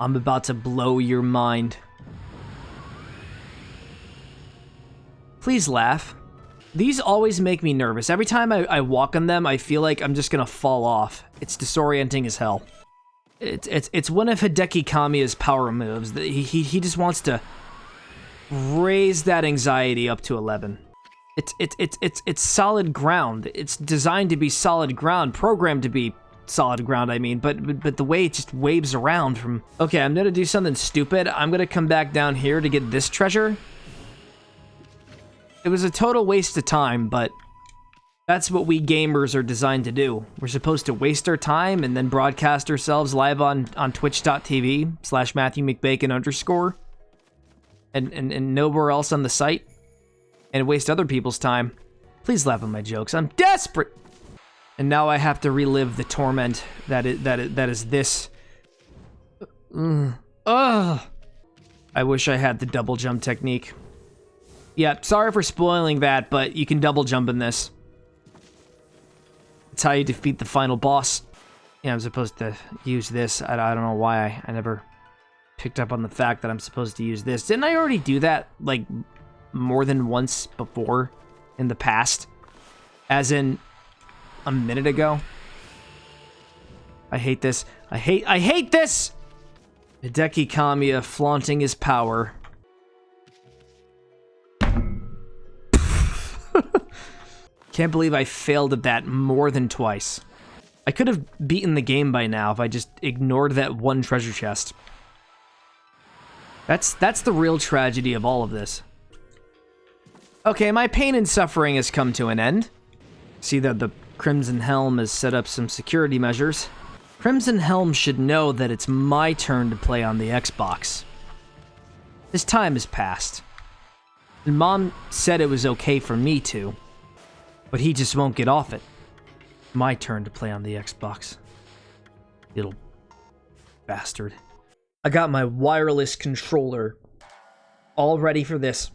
I'm about to blow your mind. Please laugh. These always make me nervous. Every time I walk on them, I feel like I'm just gonna fall off. It's disorienting as hell. It's one of Hideki Kamiya's power moves. He just wants to raise that anxiety up to 11. It's solid ground. It's designed to be solid ground, programmed to be solid ground, I mean, but the way it just waves around from... Okay, I'm gonna do something stupid. I'm gonna come back down here to get this treasure. It was a total waste of time, but that's what we gamers are designed to do. We're supposed to waste our time and then broadcast ourselves live on twitch.tv/Matthew McBacon_ and nowhere else on the site, and waste other people's time. Please laugh at my jokes. I'm desperate! And now I have to relive the torment that is this. Ugh. I wish I had the double jump technique. Yeah, sorry for spoiling that, but you can double jump in this. It's how you defeat the final boss. Yeah, I'm supposed to use this. I don't know why I never picked up on the fact that I'm supposed to use this. Didn't I already do that, like, more than once before in the past? As in... a minute ago. I hate this. I hate this! Hideki Kamiya flaunting his power. Can't believe I failed at that more than twice. I could have beaten the game by now if I just ignored that one treasure chest. That's the real tragedy of all of this. Okay, my pain and suffering has come to an end. See that the Crimson Helm has set up some security measures. Crimson Helm should know that it's my turn to play on the Xbox. His time has passed. And Mom said it was okay for me to, but he just won't get off it. My turn to play on the Xbox. Little bastard. I got my wireless controller all ready for this.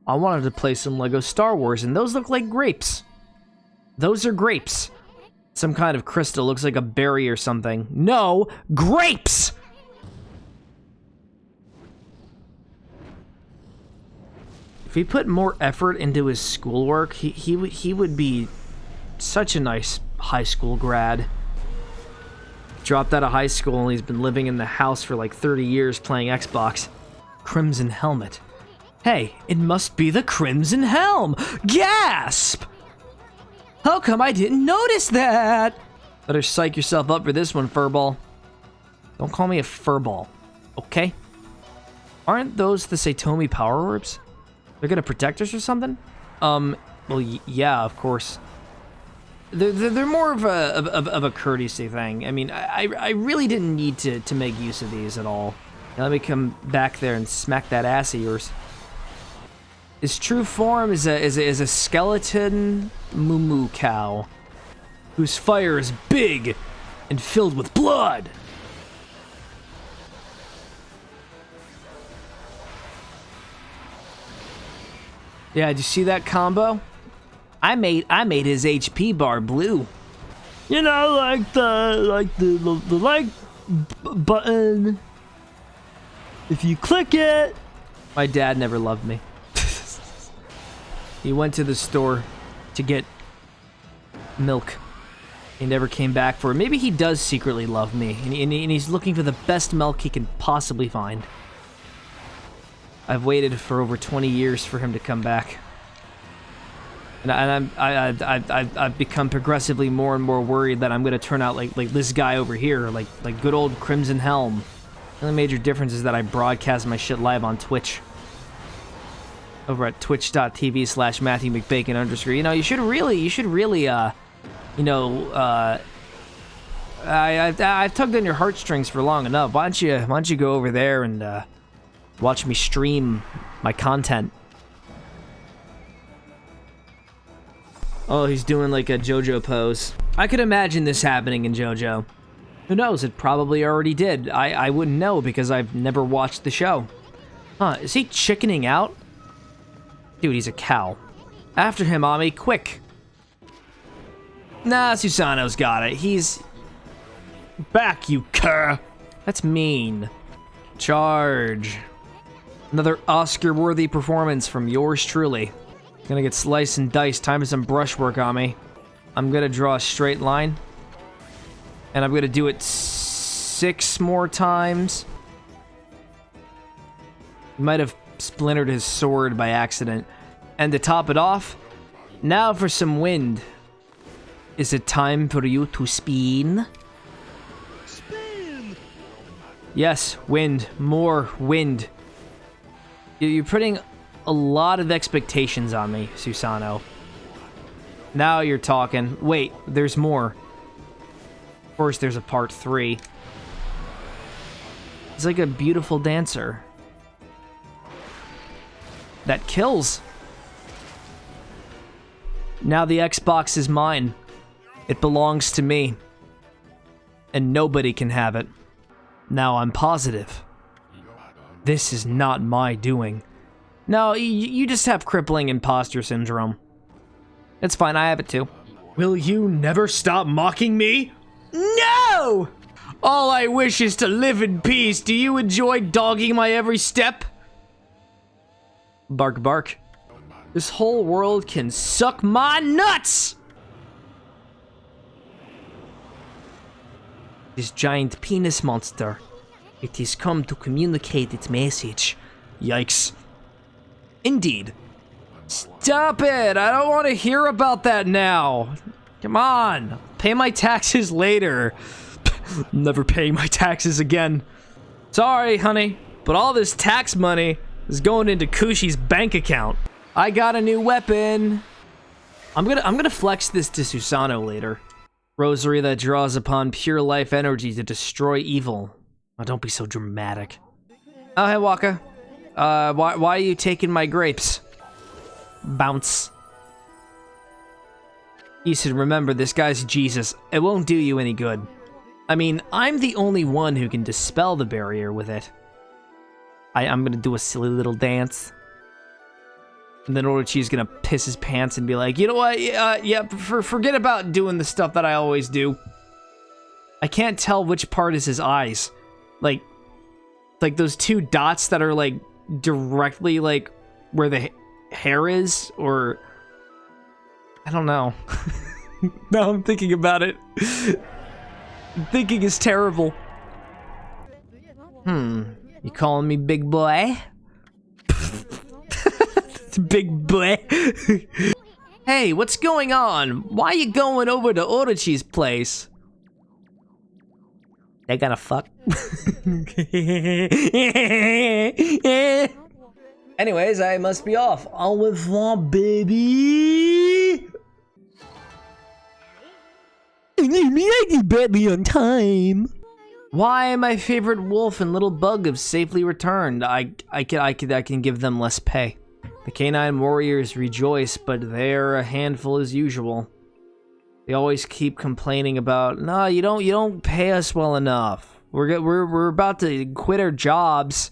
I wanted to play some Lego Star Wars, and those look like grapes. Those are grapes. Some kind of crystal, looks like a berry or something. No, grapes! If he put more effort into his schoolwork, he would be such a nice high school grad. Dropped out of high school and he's been living in the house for like 30 years playing Xbox. Crimson Helmet. Hey, it must be the Crimson Helm! Gasp! How come I didn't notice that? Better psych yourself up for this one, furball. Don't call me a furball, okay? Aren't those the Saitomi power orbs? They're gonna protect us or something? Well, yeah, of course. They're more of a courtesy thing. I mean, I really didn't need to make use of these at all. Now let me come back there and smack that ass of yours. His true form is a skeleton moo cow, whose fire is big and filled with blood. Yeah, did you see that combo? I made his HP bar blue. You know, like the like button. If you click it. My dad never loved me. He went to the store to get milk. He never came back for it. Maybe he does secretly love me, and he's looking for the best milk he can possibly find. I've waited for over 20 years for him to come back. And I've become progressively more and more worried that I'm going to turn out like this guy over here, like good old Crimson Helm. The only major difference is that I broadcast my shit live on Twitch. Over at twitch.tv/Matthew McBacon_. You know, you should really, you know, I've tugged on your heartstrings for long enough. Why don't you go over there and watch me stream my content? Oh, he's doing like a JoJo pose. I could imagine this happening in JoJo. Who knows? It probably already did. I wouldn't know because I've never watched the show. Huh? Is he chickening out? Dude, he's a cow. After him, Ami, quick. Nah, Susano's got it. He's... Back, you cur. That's mean. Charge. Another Oscar-worthy performance from yours truly. Gonna get sliced and diced. Time for some brushwork on me. I'm gonna draw a straight line. And I'm gonna do it 6 more times. He might have splintered his sword by accident. And to top it off, now for some wind. Is it time for you to spin? Spin! Yes, wind. More wind. You're putting a lot of expectations on me, Susano. Now you're talking. Wait, there's more. Of course, there's a part 3. He's like a beautiful dancer. That kills. Now the Xbox is mine. It belongs to me. And nobody can have it. Now I'm positive. This is not my doing. No, you just have crippling imposter syndrome. It's fine, I have it too. Will you never stop mocking me? No! All I wish is to live in peace. Do you enjoy dogging my every step? Bark, bark. This whole world can suck my nuts! This giant penis monster. It has come to communicate its message. Yikes. Indeed. Stop it! I don't want to hear about that now. Come on. Pay my taxes later. Never paying my taxes again. Sorry, honey, but all this tax money is going into Kushi's bank account. I got a new weapon. I'm gonna flex this to Susano later. Rosary that draws upon pure life energy to destroy evil. Oh, don't be so dramatic. Oh, hey, Waka. Why are you taking my grapes? Bounce. You should remember, this guy's Jesus. It won't do you any good. I mean, I'm the only one who can dispel the barrier with it. I'm gonna do a silly little dance. And then Orochi's gonna piss his pants and be like, you know what, yeah, forget about doing the stuff that I always do. I can't tell which part is his eyes. Like those 2 dots that are, like, directly, like, where the hair is, or... I don't know. Now I'm thinking about it. Thinking is terrible. You calling me big boy? Big boy. Hey, what's going on? Why are you going over to Orochi's place? They gonna fuck. Anyways, I must be off. Au revoir, baby. You bet me on time. Why my favorite wolf and little bug have safely returned. I can give them less pay. The canine warriors rejoice, but they're a handful as usual. They always keep complaining about, no, you don't pay us well enough. We're about to quit our jobs.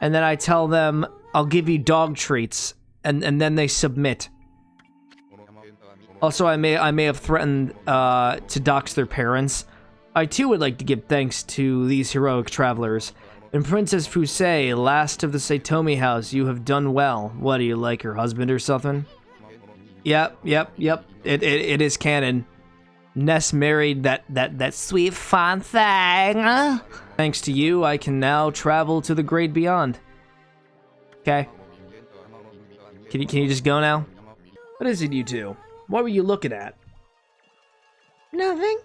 And then I tell them, I'll give you dog treats, and then they submit. Also, I may have threatened to dox their parents. I too would like to give thanks to these heroic travelers. And Princess Fusei, last of the Saitomi house, you have done well. What, do you like her husband or something? Yep. It is canon. Ness married that sweet fun thing. Thanks to you, I can now travel to the great beyond. Okay. Can you just go now? What is it, you two? What were you looking at? Nothing.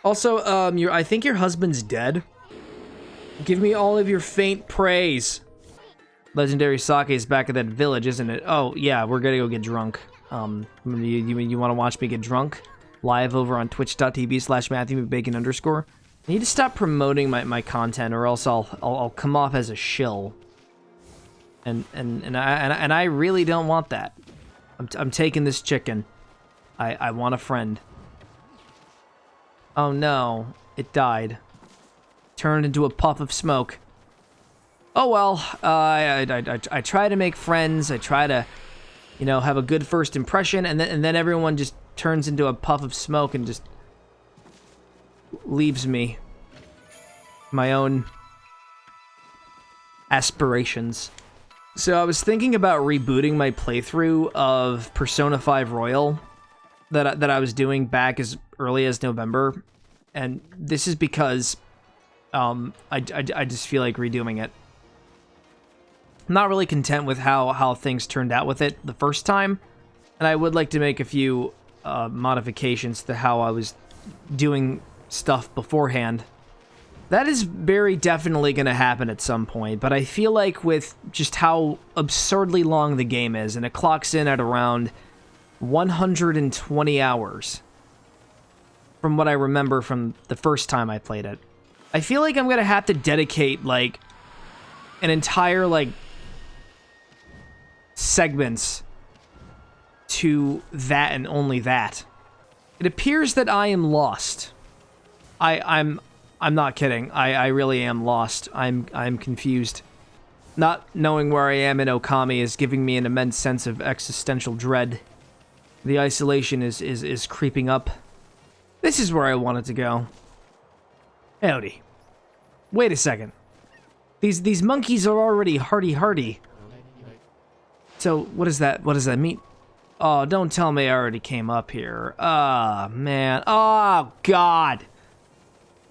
Also, I think your husband's dead. Give me all of your faint praise. Legendary sake is back at that village, isn't it? Oh, yeah, we're gonna go get drunk. You want to watch me get drunk? Live over on twitch.tv/Matthew McBacon_. I need to stop promoting my content, or else I'll come off as a shill. And I really don't want that. I'm taking this chicken. I want a friend. Oh no, it died. Turned into a puff of smoke. Oh well, I try to make friends. I try to, have a good first impression, and then everyone just turns into a puff of smoke and just leaves me. my own aspirations. So I was thinking about rebooting my playthrough of Persona 5 Royal that I was doing back as early as November, and this is because I just feel like redoing it. I'm not really content with how things turned out with it the first time, and I would like to make a few modifications to how I was doing stuff beforehand. That is very definitely going to happen at some point, but I feel like with just how absurdly long the game is, and it clocks in at around 120 hours, from what I remember from the first time I played it, I feel like I'm going to have to dedicate, like, an entire, like, segments to that and only that. It appears that I am lost. I'm not kidding. I really am lost. I'm confused. Not knowing where I am in Ōkami is giving me an immense sense of existential dread. The isolation is creeping up. This is where I wanted to go. Howdy. Wait a second. These monkeys are already hardy. So what does that mean? Oh, don't tell me I already came up here. Ah, man. Oh, God.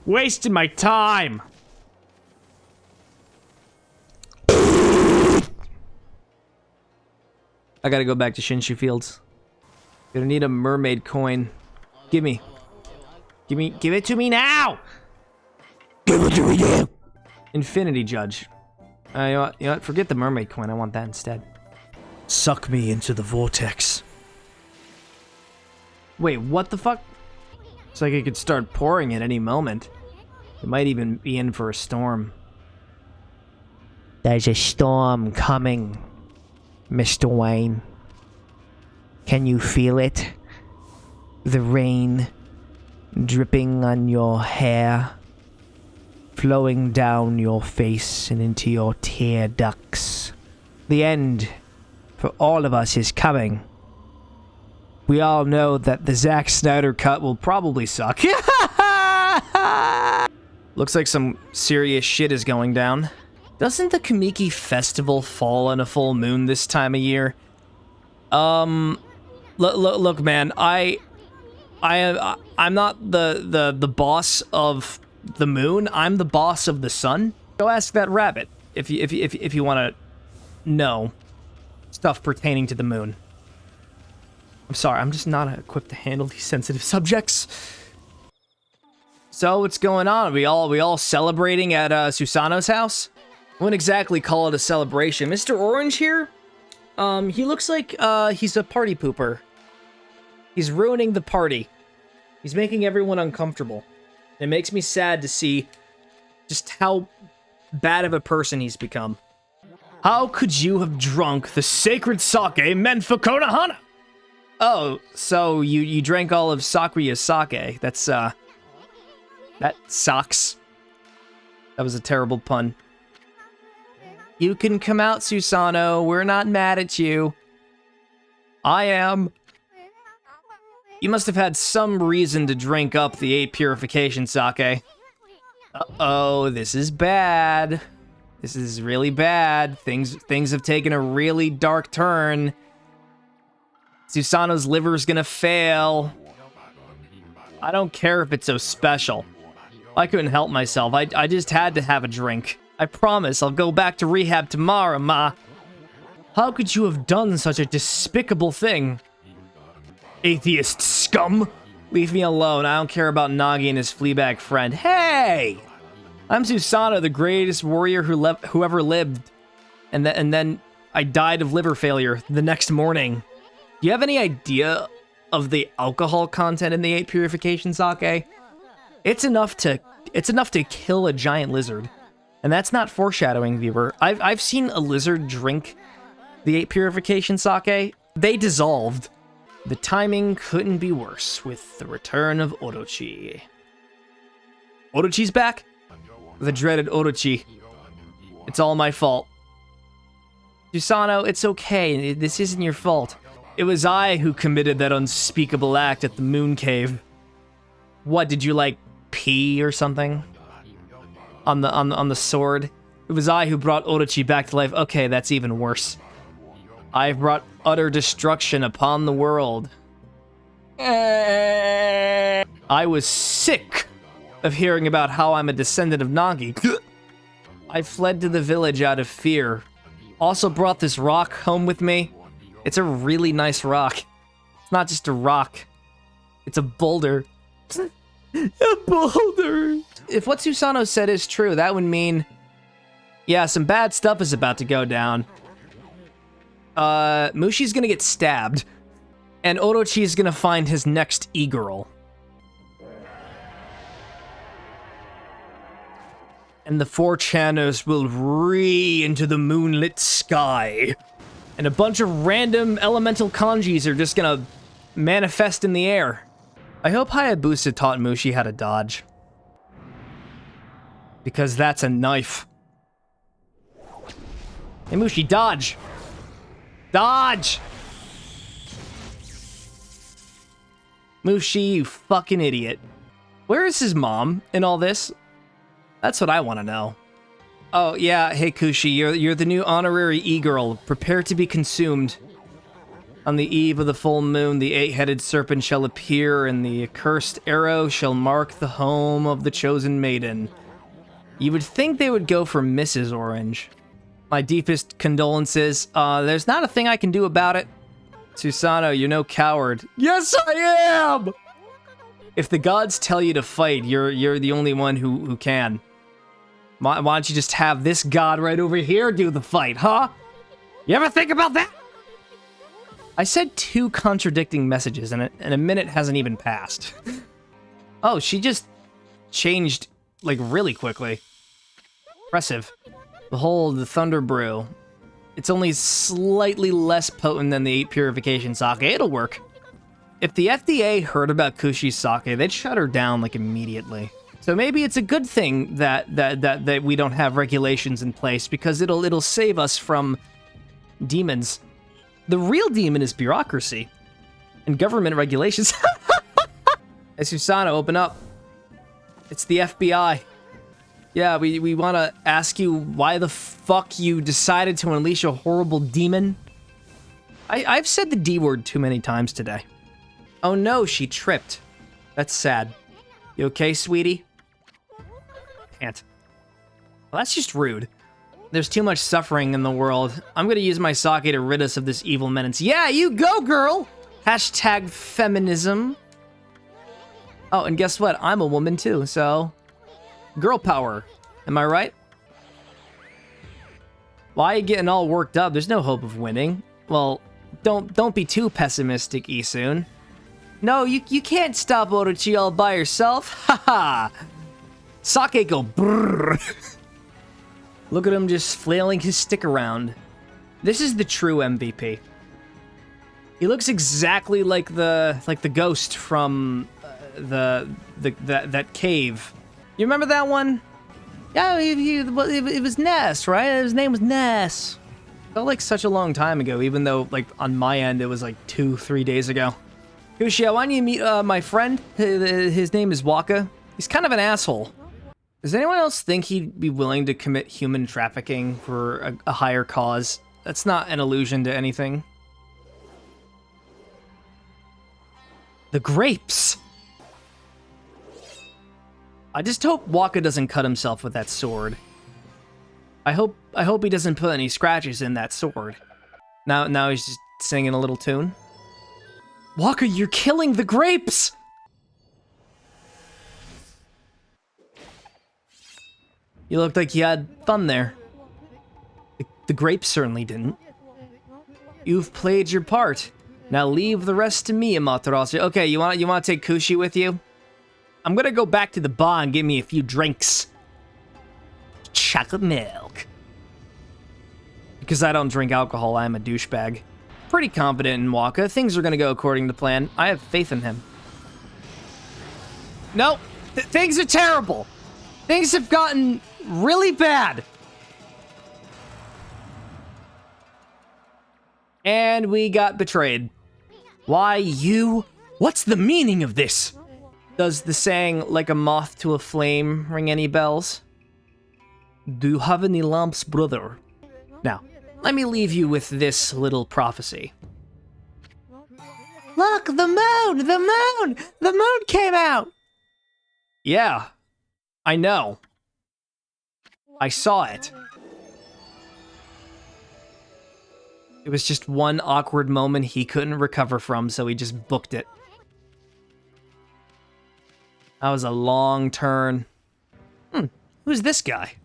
Wasting my time. I gotta go back to Shinshu Fields. Gonna need a mermaid coin. Give it to me now! Give it to me now! Infinity Judge. You know what? Forget the mermaid coin. I want that instead. Suck me into the vortex. Wait, what the fuck? It's like it could start pouring at any moment. It might even be in for a storm. There's a storm coming, Mr. Wayne. Can you feel it? The rain dripping on your hair, flowing down your face and into your tear ducts. The end for all of us is coming. We all know that the Zack Snyder cut will probably suck. Looks like some serious shit is going down. Doesn't the Kamiki Festival fall on a full moon this time of year? Look, man, I'm not the boss of the moon. I'm the boss of the sun. Go ask that rabbit if you want to know stuff pertaining to the moon. I'm sorry, I'm just not equipped to handle these sensitive subjects. So what's going on? We all celebrating at Susanoo's house? I wouldn't exactly call it a celebration. Mr. Orange here? He looks like he's a party pooper. He's ruining the party. He's making everyone uncomfortable. It makes me sad to see just how bad of a person he's become. How could you have drunk the sacred sake meant for Konohana? Oh, so you drank all of Sakuya's sake. That's, that sucks. That was a terrible pun. You can come out, Susanoo. We're not mad at you. I am. You must have had some reason to drink up the 8 purification sake. Uh-oh, this is bad. This is really bad. Things have taken a really dark turn. Susanoo's liver's gonna fail. I don't care if it's so special. I couldn't help myself. I just had to have a drink. I promise I'll go back to rehab tomorrow, Ma. How could you have done such a despicable thing? Atheist scum! Leave me alone. I don't care about Nagi and his fleabag friend. Hey! I'm Susanoo, the greatest warrior who ever lived. And then I died of liver failure the next morning. Do you have any idea of the alcohol content in the 8 purification sake? It's enough to kill a giant lizard. And that's not foreshadowing, viewer. I've seen a lizard drink the 8 purification sake. They dissolved. The timing couldn't be worse with the return of Orochi. Orochi's back? The dreaded Orochi. It's all my fault. Susanoo, it's okay. This isn't your fault. It was I who committed that unspeakable act at the moon cave. What, did you, like, pee or something? on the sword. It was I who brought Orochi back to life. Okay, that's even worse. I've brought utter destruction upon the world. I was sick of hearing about how I'm a descendant of Nagi. I fled to the village out of fear. Also brought this rock home with me. It's a really nice rock. It's not just a rock. It's a boulder. A boulder! If what Susanoo said is true, that would mean... yeah, some bad stuff is about to go down. Mushi's gonna get stabbed. And Orochi is gonna find his next e-girl. And the 4chaners will into the moonlit sky. And a bunch of random elemental kanjis are just gonna manifest in the air. I hope Hayabusa taught Mushi how to dodge. Because that's a knife. Hey Mushi, dodge! Dodge! Mushi, you fucking idiot. Where is his mom in all this? That's what I want to know. Oh, yeah, hey Kushi, you're the new honorary e-girl. Prepare to be consumed. On the eve of the full moon, the 8-headed serpent shall appear, and the accursed arrow shall mark the home of the chosen maiden. You would think they would go for Mrs. Orange. My deepest condolences. There's not a thing I can do about it. Susanoo, you're no coward. Yes, I am! If the gods tell you to fight, you're the only one who can. Why don't you just have this god right over here do the fight, huh? You ever think about that? I said 2 contradicting messages, and a minute hasn't even passed. Oh, she just changed, like, really quickly. Impressive. Behold, the Thunder Brew. It's only slightly less potent than the 8 Purification Sake. It'll work. If the FDA heard about Kushi's sake, they'd shut her down, like, immediately. So maybe it's a good thing that we don't have regulations in place, because it'll save us from demons. The real demon is bureaucracy and government regulations. Hey, Susanoo, open up. It's the FBI. Yeah, we want to ask you why the fuck you decided to unleash a horrible demon. I've said the D word too many times today. Oh no, she tripped. That's sad. You okay, sweetie? Can't. Well, that's just rude. There's too much suffering in the world. I'm gonna use my sake to rid us of this evil menace. Yeah, you go, girl! Hashtag feminism. Oh, and guess what? I'm a woman too, so... girl power. Am I right? Why are you getting all worked up? There's no hope of winning. Well, don't be too pessimistic, Isun. No, you can't stop Orochi all by yourself. Haha! Sake go brrrr. Look at him just flailing his stick around. This is the true MVP. He looks exactly like the ghost from that cave. You remember that one? Yeah, it was Ness, right? His name was Ness. Felt like such a long time ago, even though like on my end it was like 2-3 days ago. Kushi, I want you to meet my friend. His name is Waka. He's kind of an asshole. Does anyone else think he'd be willing to commit human trafficking for a higher cause? That's not an allusion to anything. The grapes! I just hope Waka doesn't cut himself with that sword. I hope he doesn't put any scratches in that sword. Now he's just singing a little tune. Waka, you're killing the grapes! You looked like you had fun there. The grapes certainly didn't. You've played your part. Now leave the rest to me, Amaterasu. Okay, you want to take Kushi with you? I'm gonna go back to the bar and get me a few drinks. Chocolate milk. Because I don't drink alcohol, I'm a douchebag. Pretty confident in Waka. Things are gonna go according to plan. I have faith in him. Nope. Things are terrible. Things have gotten really bad. And we got betrayed. Why you? What's the meaning of this? Does the saying, like a moth to a flame, ring any bells? Do you have any lamps, brother? Now, let me leave you with this little prophecy. Look, the moon! The moon! The moon came out! Yeah, I know. I saw it. It was just one awkward moment he couldn't recover from, so he just booked it. That was a long turn. Who's this guy?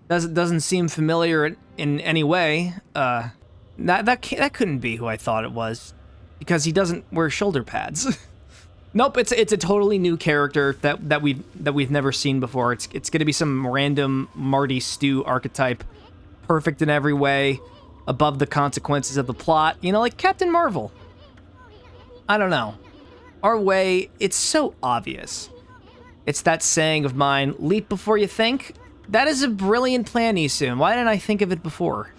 Doesn't seem familiar in any way. That couldn't be who I thought it was, because he doesn't wear shoulder pads. Nope, it's a totally new character that we've never seen before. It's gonna be some random Marty Stew archetype, perfect in every way, above the consequences of the plot. You know, like Captain Marvel. I don't know. Our way, it's so obvious. It's that saying of mine, leap before you think. That is a brilliant plan, Isum. Why didn't I think of it before?